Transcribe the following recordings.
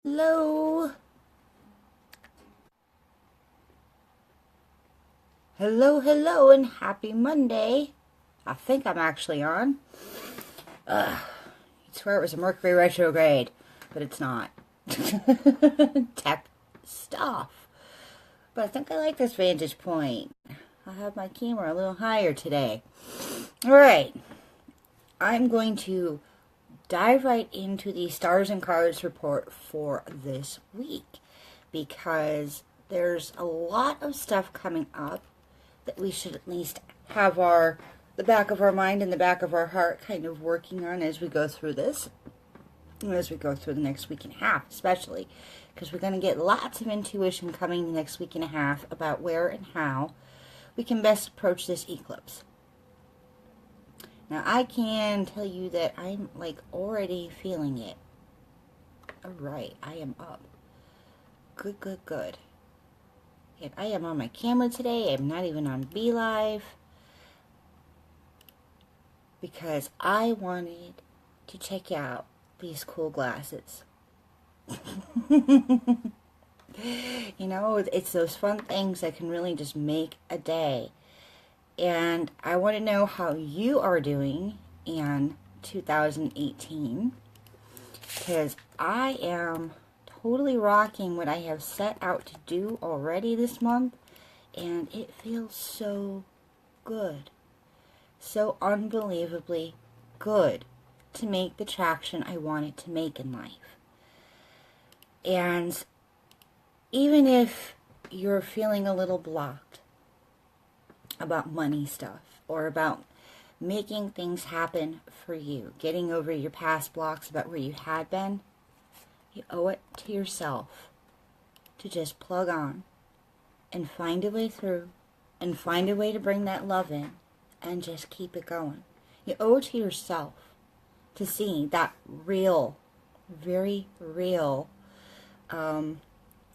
Hello. Hello, and happy Monday. I think I'm actually on. I swear it was a Mercury retrograde, but it's not. Tech stuff. But I think I like this vantage point. I'll have my camera a little higher today. Alright, I'm going to dive right into the Stars and Cards report for this week because there's a lot of stuff coming up that we should at least have the back of our mind and the back of our heart kind of working on as we go through this, and as we go through the next week and a half, especially because we're going to get lots of intuition coming the next week and a half about where and how we can best approach this eclipse. Now, I can tell you that I'm already feeling it. Alright, I am up. Good. And I am on my camera today. I'm not even on BeLive because I wanted to check out these cool glasses. You know, it's those fun things that can really just make a day. And I want to know how you are doing in 2018 because I am totally rocking what I have set out to do already this month, and it feels so good, so unbelievably good to make the traction I want it to make in life. And even if you're feeling a little blocked about money stuff or about making things happen for you, getting over your past blocks about where you had been, you owe it to yourself to just plug on and find a way through and find a way to bring that love in and just keep it going. You owe it to yourself to see that real, very real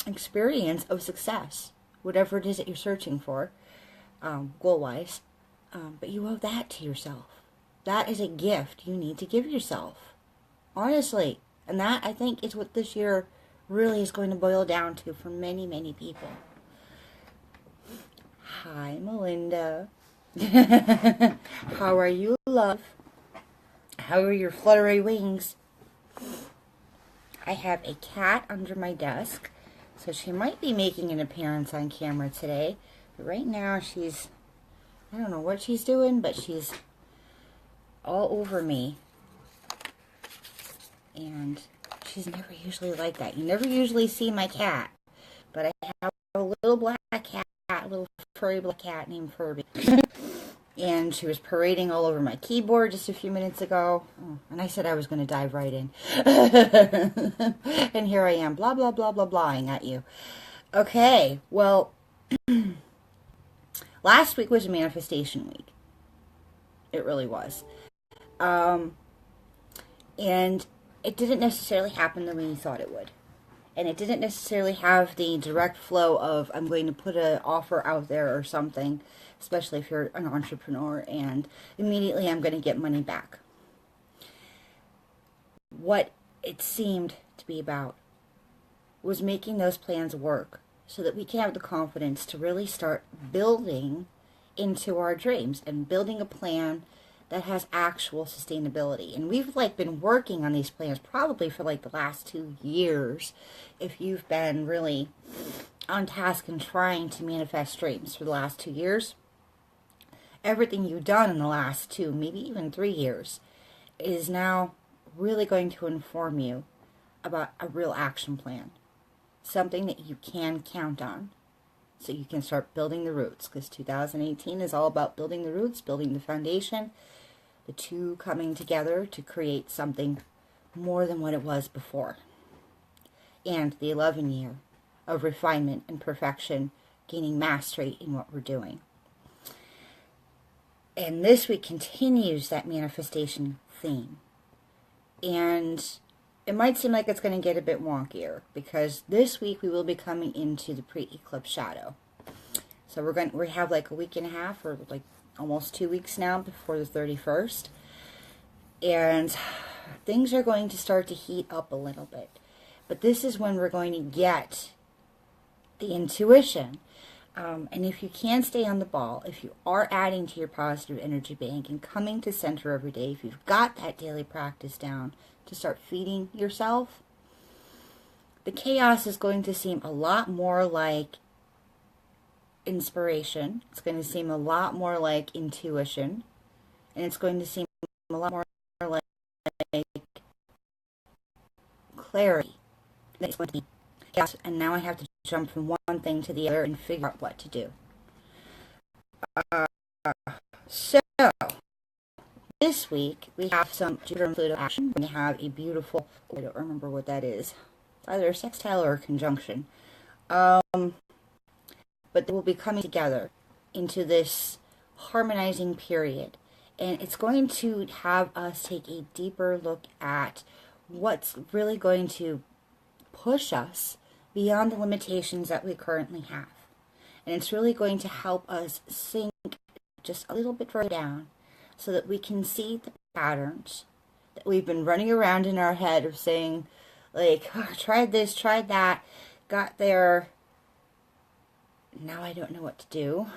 experience of success, whatever it is that you're searching for, goal-wise. But you owe that to yourself. That is a gift you need to give yourself. Honestly. And that, I think, is what this year really is going to boil down to for many, many people. Hi, Melinda. How are you, love? How are your fluttery wings? I have a cat under my desk, so she might be making an appearance on camera today. But right now, I don't know what she's doing, but she's all over me. And she's never usually like that. You never usually see my cat. But I have a little black cat, a little furry black cat named Furby. And she was parading all over my keyboard just a few minutes ago. Oh, and I said I was going to dive right in. And here I am, blah, blah, blah, blah, blahing at you. Okay, well, last week was a manifestation week. It really was. And it didn't necessarily happen the way you thought it would. And it didn't necessarily have the direct flow of, I'm going to put an offer out there or something, especially if you're an entrepreneur, and immediately I'm going to get money back. What it seemed to be about was making those plans work so that we can have the confidence to really start building into our dreams and building a plan that has actual sustainability. And we've been working on these plans probably for the last 2 years, if you've been really on task and trying to manifest dreams for the last 2 years. Everything you've done in the last 2, maybe even 3 years, is now really going to inform you about a real action plan, something that you can count on, so you can start building the roots, because 2018 is all about building the roots, building the foundation, the two coming together to create something more than what it was before. And the 11 year of refinement and perfection, gaining mastery in what we're doing. And this week continues that manifestation theme. And it might seem like it's going to get a bit wonkier, because this week we will be coming into the pre-eclipse shadow. So we have a week and a half, or almost 2 weeks now before the 31st. And things are going to start to heat up a little bit. But this is when we're going to get the intuition. And if you can stay on the ball, if you are adding to your positive energy bank and coming to center every day, if you've got that daily practice down to start feeding yourself, the chaos is going to seem a lot more like inspiration. It's going to seem a lot more like intuition. And it's going to seem a lot more like clarity. It's going to be chaos, and now I have to jump from one thing to the other and figure out what to do. So, this week we have some Jupiter and Pluto action. We have a beautiful, I don't remember what that is, either a sextile or a conjunction. But they will be coming together into this harmonizing period. And it's going to have us take a deeper look at what's really going to push us beyond the limitations that we currently have. And it's really going to help us sink just a little bit further down so that we can see the patterns that we've been running around in our head of saying, like, oh, tried this, tried that, got there, now I don't know what to do.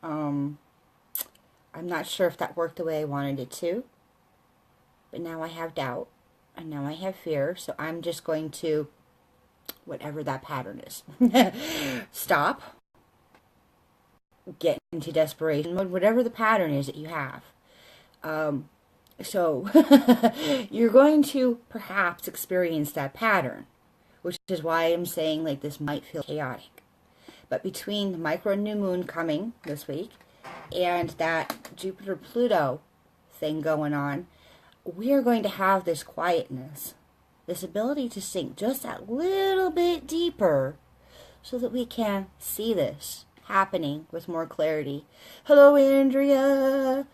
I'm not sure if that worked the way I wanted it to, but now I have doubt, and now I have fear, so I'm just going to, whatever that pattern is, stop, get into desperation mode, whatever the pattern is that you have. So you're going to perhaps experience that pattern, which is why I'm saying, like, this might feel chaotic. But between the micro new moon coming this week and that Jupiter-Pluto thing going on, we are going to have this quietness, this ability to sink just that little bit deeper so that we can see this happening with more clarity. Hello, Andrea!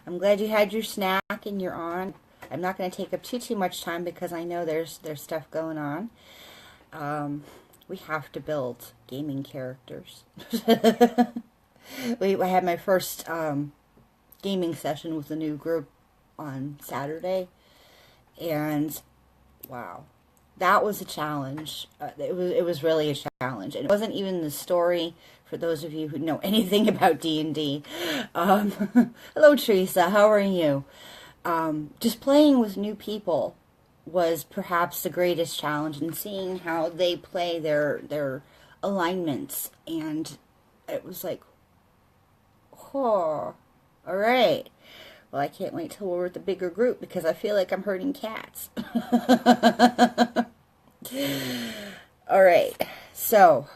I'm glad you had your snack and you're on. I'm not going to take up too much time because I know there's stuff going on. We have to build gaming characters. I had my first gaming session with a new group on Saturday, and wow, that was a challenge. It was really a challenge, and it wasn't even the story. For those of you who know anything about D&D, hello Teresa, how are you? Just playing with new people was perhaps the greatest challenge, and seeing how they play their alignments, and it was like, oh, all right. Well, I can't wait till we're with the bigger group because I feel like I'm hurting cats. All right, so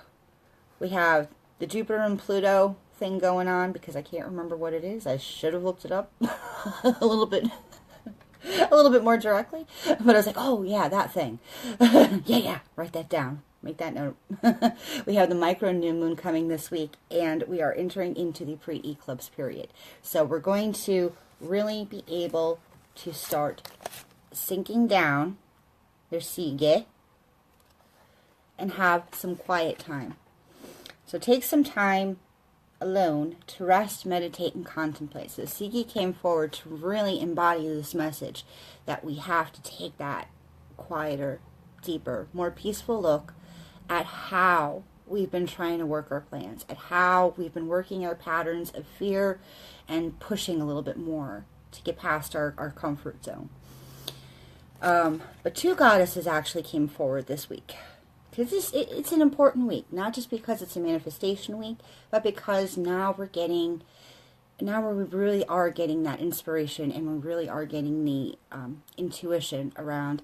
we have the Jupiter and Pluto thing going on because I can't remember what it is. I should have looked it up a little bit more directly, but I was like, oh yeah, that thing. yeah, write that down. Make that note. We have the micro new moon coming this week, and we are entering into the pre-eclipse period. So we're going to really be able to start sinking down their Sige and have some quiet time. So take some time alone to rest, meditate, and contemplate. So Sige came forward to really embody this message that we have to take that quieter, deeper, more peaceful look at how we've been trying to work our plans, at how we've been working our patterns of fear and pushing a little bit more to get past our comfort zone. But two goddesses actually came forward this week. Because it's an important week, not just because it's a manifestation week, but because now we really are getting that inspiration, and we really are getting the intuition around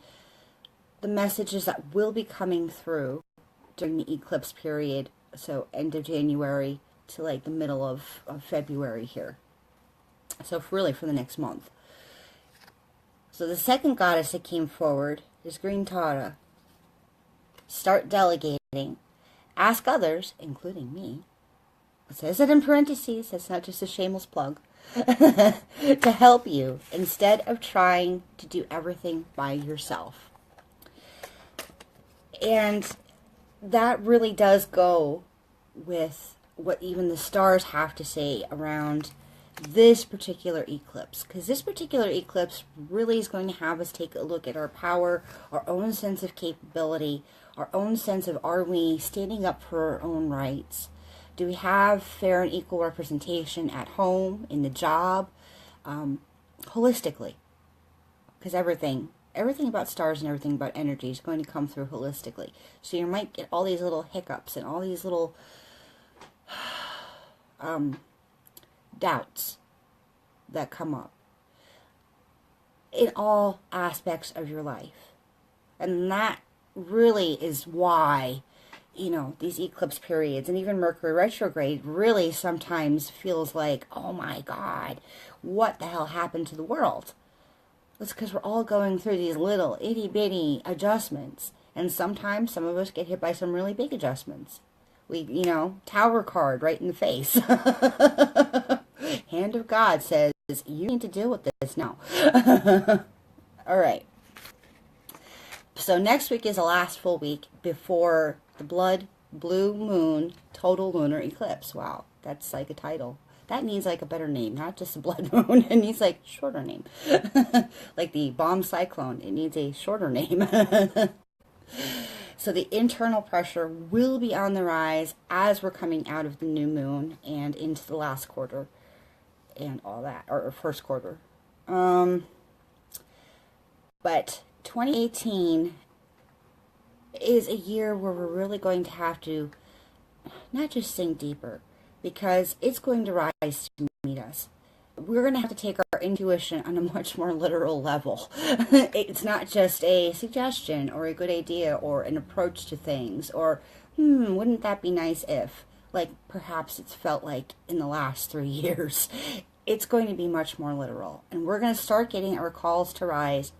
the messages that will be coming through during the eclipse period, so end of January to like the middle of February here. So really for the next month. So the second goddess that came forward is Green Tara. Start delegating. Ask others, including me. It says it in parentheses, that's not just a shameless plug, to help you instead of trying to do everything by yourself. And that really does go with what even the stars have to say around this particular eclipse, because this particular eclipse really is going to have us take a look at our power, our own sense of capability, our own sense of, are we standing up for our own rights? Do we have fair and equal representation at home, in the job, holistically? Because everything about stars and everything about energy is going to come through holistically. So you might get all these little hiccups and all these little doubts that come up in all aspects of your life. And that really is why, these eclipse periods and even Mercury retrograde really sometimes feels like, oh my God, what the hell happened to the world? It's because we're all going through these little itty-bitty adjustments. And sometimes some of us get hit by some really big adjustments. We, Tower card right in the face. Hand of God says, you need to deal with this now. All right. So next week is the last full week before the blue moon total lunar eclipse. Wow, that's like a title. That needs like a better name, not just a blood moon. It needs like a shorter name. Like the bomb cyclone, it needs a shorter name. So the internal pressure will be on the rise as we're coming out of the new moon and into the last quarter and all that, or first quarter. But 2018 is a year where we're really going to have to not just sink deeper, because it's going to rise to meet us. We're going to have to take our intuition on a much more literal level. It's not just a suggestion or a good idea or an approach to things or, wouldn't that be nice if, like perhaps it's felt like in the last 3 years. It's going to be much more literal. And we're going to start getting our calls to rise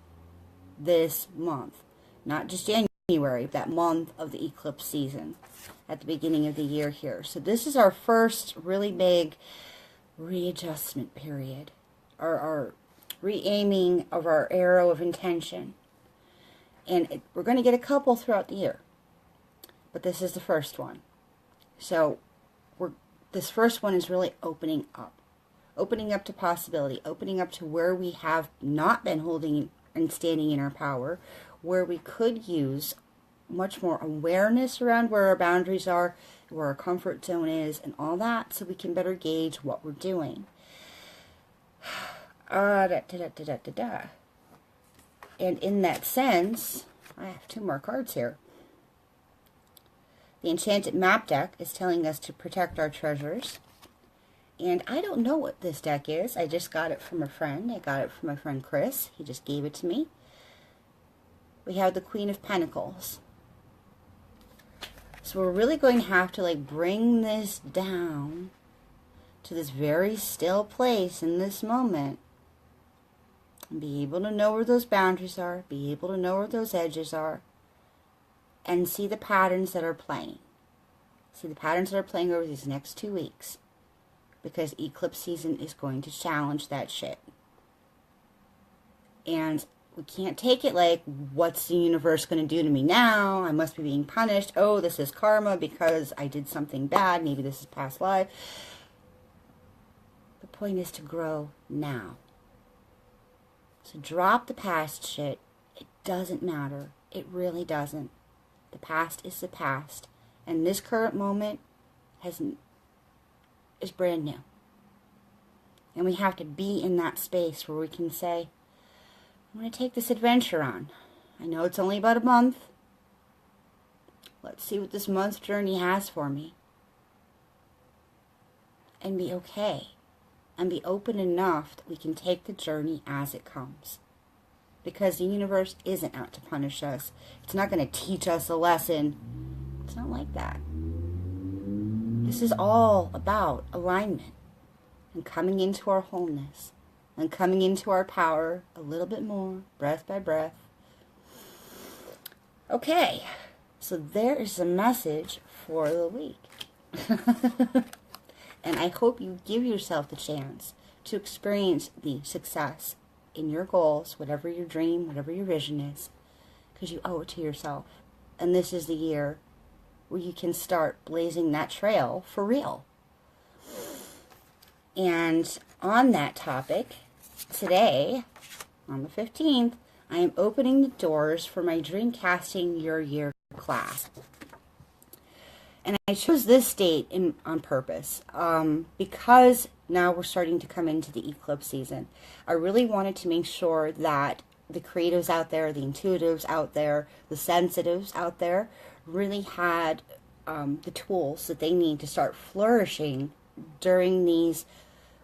this month. Not just January, that month of the eclipse season at the beginning of the year here. So this is our first really big readjustment period, our re-aiming of our arrow of intention. And we're going to get a couple throughout the year, but this is the first one. So this first one is really opening up to possibility, opening up to where we have not been holding and standing in our power, where we could use much more awareness around where our boundaries are, where our comfort zone is, and all that, so we can better gauge what we're doing. And in that sense, I have 2 more cards here. The Enchanted Map deck is telling us to protect our treasures. And I don't know what this deck is. I just got it from a friend. I got it from my friend Chris. He just gave it to me. We have the Queen of Pentacles. So we're really going to have to bring this down to this very still place in this moment. And be able to know where those boundaries are. Be able to know where those edges are. And see the patterns that are playing. See the patterns that are playing over these next 2 weeks. Because eclipse season is going to challenge that shit. And we can't take it like, what's the universe going to do to me now? I must be being punished. Oh, this is karma because I did something bad. Maybe this is past life. The point is to grow now. So drop the past shit. It doesn't matter. It really doesn't. The past is the past. And this current moment is brand new. And we have to be in that space where we can say, I'm going to take this adventure on. I know it's only about a month. Let's see what this month's journey has for me. And be okay. And be open enough that we can take the journey as it comes. Because the universe isn't out to punish us. It's not going to teach us a lesson. It's not like that. This is all about alignment. And coming into our wholeness. And coming into our power a little bit more, breath by breath. Okay, so there is a message for the week. And I hope you give yourself the chance to experience the success in your goals, whatever your dream, whatever your vision is, because you owe it to yourself. And this is the year where you can start blazing that trail for real. And on that topic, today, on the 15th, I am opening the doors for my Dreamcasting Your Year class. And I chose this date on purpose because now we're starting to come into the eclipse season. I really wanted to make sure that the creatives out there, the intuitives out there, the sensitives out there really had the tools that they need to start flourishing during these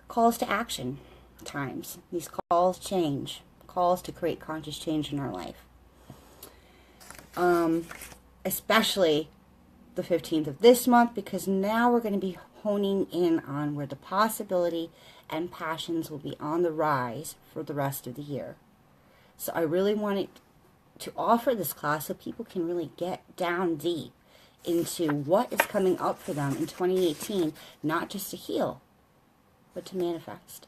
calls to action times, these calls to create conscious change in our life. Especially the 15th of this month, because now we're going to be honing in on where the possibility and passions will be on the rise for the rest of the year. So I really wanted to offer this class so people can really get down deep into what is coming up for them in 2018, not just to heal, but to manifest,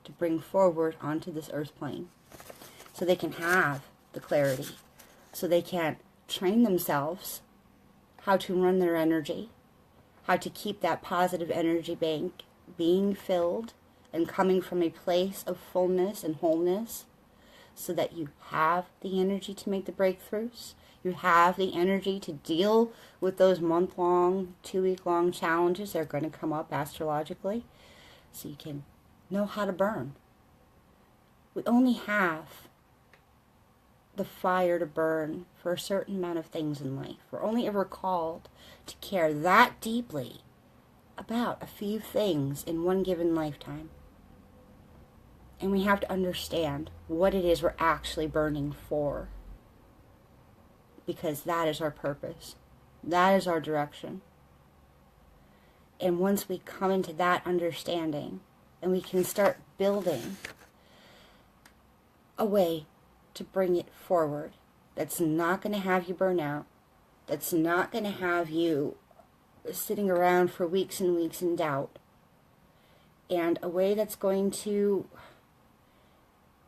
to bring forward onto this earth plane, so they can have the clarity, so they can train themselves how to run their energy, how to keep that positive energy bank being filled and coming from a place of fullness and wholeness, so that you have the energy to make the breakthroughs. You have the energy to deal with those month-long, 2-week-long challenges that are going to come up astrologically, so you can know how to burn. We only have the fire to burn for a certain amount of things in life. We're only ever called to care that deeply about a few things in one given lifetime. And we have to understand what it is we're actually burning for, because that is our purpose. That is our direction. And once we come into that understanding, and we can start building a way to bring it forward that's not going to have you burn out, that's not going to have you sitting around for weeks and weeks in doubt, and a way that's going to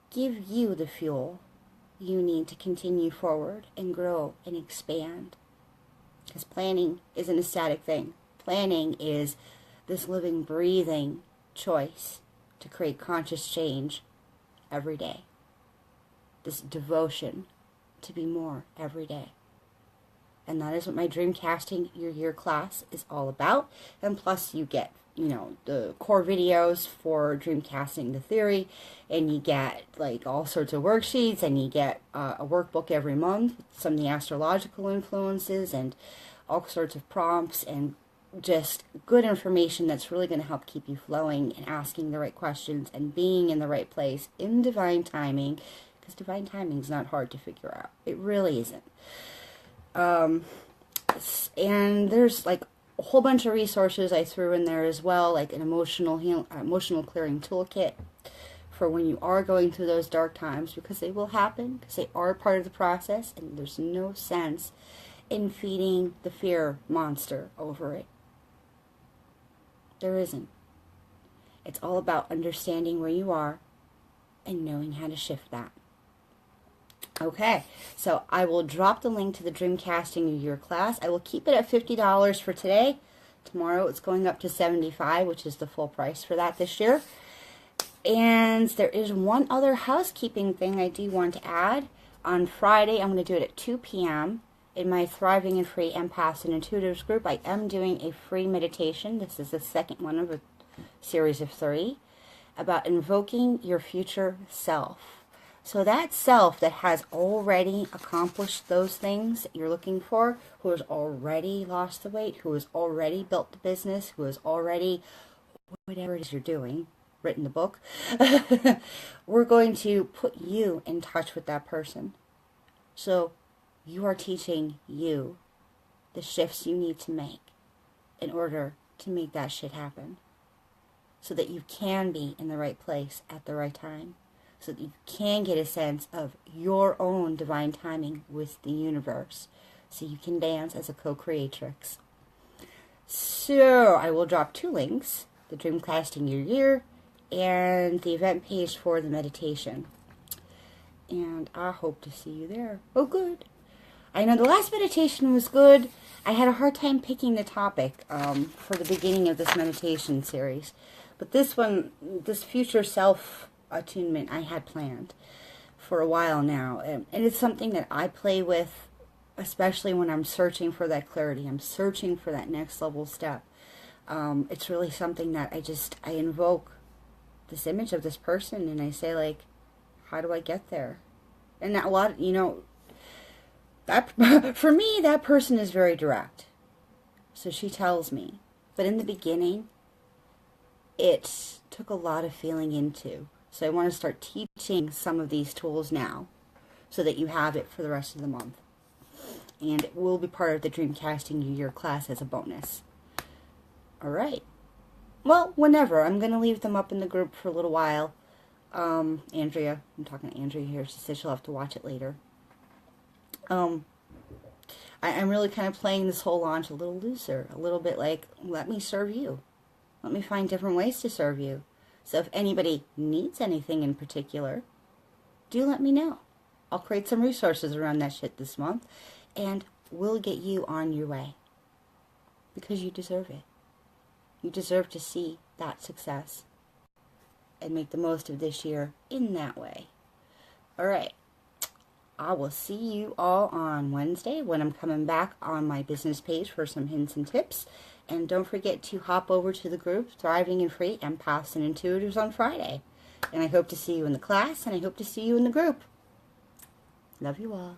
give you the fuel you need to continue forward and grow and expand. Because planning isn't a static thing. Planning is this living, breathing choice to create conscious change every day. This devotion to be more every day. And that is what my Dreamcasting Your Year class is all about. And plus you get, the core videos for Dreamcasting the theory, and you get like all sorts of worksheets, and you get a workbook every month, some of the astrological influences, and all sorts of prompts, and just good information that's really going to help keep you flowing and asking the right questions and being in the right place in divine timing, because divine timing is not hard to figure out. It really isn't. And there's like a whole bunch of resources I threw in there as well, like an emotional clearing toolkit for when you are going through those dark times, because they will happen, because they are part of the process, and there's no sense in feeding the fear monster over it. There isn't. It's all about understanding where you are and knowing how to shift that. Okay, so I will drop the link to the Dreamcasting Your Year class. I will keep it at $50 for today. Tomorrow it's going up to $75, which is the full price for that this year. And there is one other housekeeping thing I do want to add. On Friday, I'm going to do it at 2 p.m. in my Thriving and Free Empaths and Intuitives group. I am doing a free meditation. This is the second one of a series of 3 about invoking your future self. So that self that has already accomplished those things that you're looking for, who has already lost the weight, who has already built the business, who has already, whatever it is you're doing, written the book, we're going to put you in touch with that person. So you are teaching you the shifts you need to make in order to make that shit happen, so that you can be in the right place at the right time, so that you can get a sense of your own divine timing with the universe, so you can dance as a co-creatrix. So I will drop 2 links, the Dreamcasting Your Year and the event page for the meditation. And I hope to see you there. Oh, good. I know the last meditation was good. I had a hard time picking the topic for the beginning of this meditation series. But this one, this future self attunement, I had planned for a while now. And it's something that I play with, especially when I'm searching for that clarity. I'm searching for that next level step. It's really something that I invoke this image of this person and I say, like, how do I get there? And that, a lot, that for me, that person is very direct. So she tells me. But in the beginning, it took a lot of feeling into. So I want to start teaching some of these tools now so that you have it for the rest of the month. And it will be part of the Dreamcasting New Year class as a bonus. Alright. Well, whenever. I'm going to leave them up in the group for a little while. Andrea, I'm talking to Andrea here. She said she'll have to watch it later. I'm really kind of playing this whole launch a little looser. A little bit like, let me serve you. Let me find different ways to serve you. So if anybody needs anything in particular, do let me know. I'll create some resources around that shit this month, and we'll get you on your way. Because you deserve it. You deserve to see that success and make the most of this year in that way. Alright. I will see you all on Wednesday when I'm coming back on my business page for some hints and tips. And don't forget to hop over to the group, Thriving in Free Empaths and Intuitives on Friday. And I hope to see you in the class, and I hope to see you in the group. Love you all.